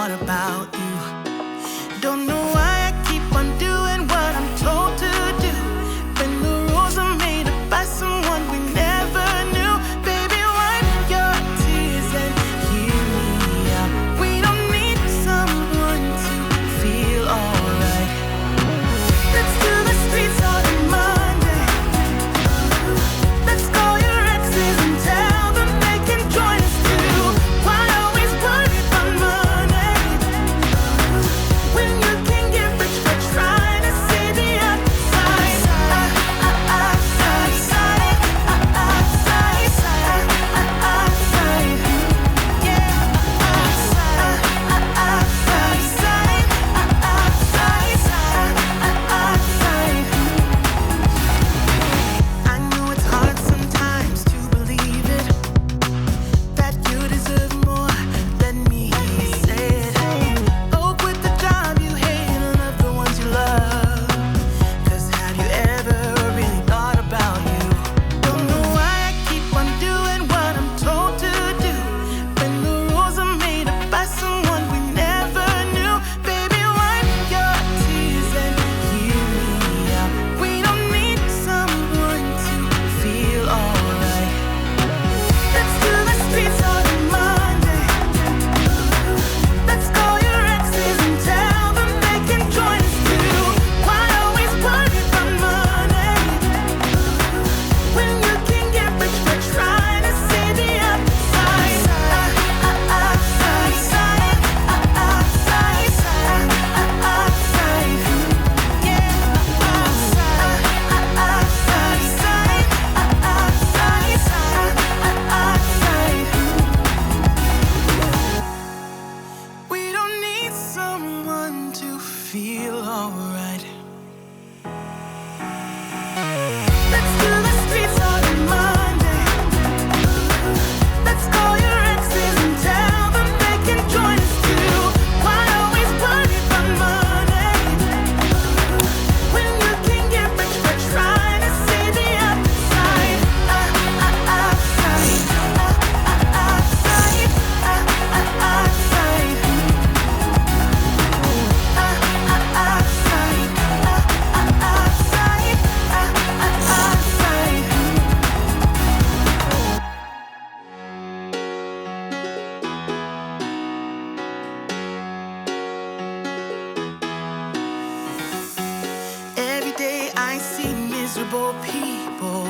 thought about you. Don't know why I keep on doing what I'm told to do, when the rules are made up by someone we never knew. Baby, wipe your tears and hear me out. We don't need someone to feel alright. Let's do the streets all in Monday. Let's call your exes and tell them they can join us too. Why always worry about money when you can get rich by trying to see the other side? I know it's hard sometimes to believe it, that you deserve more. Let me hear you say it. Go quit the job you hate and love the ones you love. 'Cause have you ever really thought about you? Don't know why I keep on doing what I'm told to do, when the rules are made up by someone we never knew. Baby, wipe your tears and hear me out. We don't need someone to feel alright. Let's do the streets all in Monday. Let's call your exes and tell them they can join us too. Why always worry about money when you can get rich by trying to see the other side? We don't need someone to feel alright. Let's do the streets all in Monday. Let's call your exes and tell them they can join us too. Why always worry about money when you can get rich by trying to see the other side? Every day I see miserable people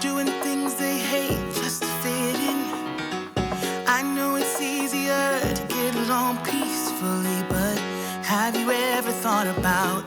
doing things they hate just to fit in. I know it's easier to get along peacefully, but have you ever thought about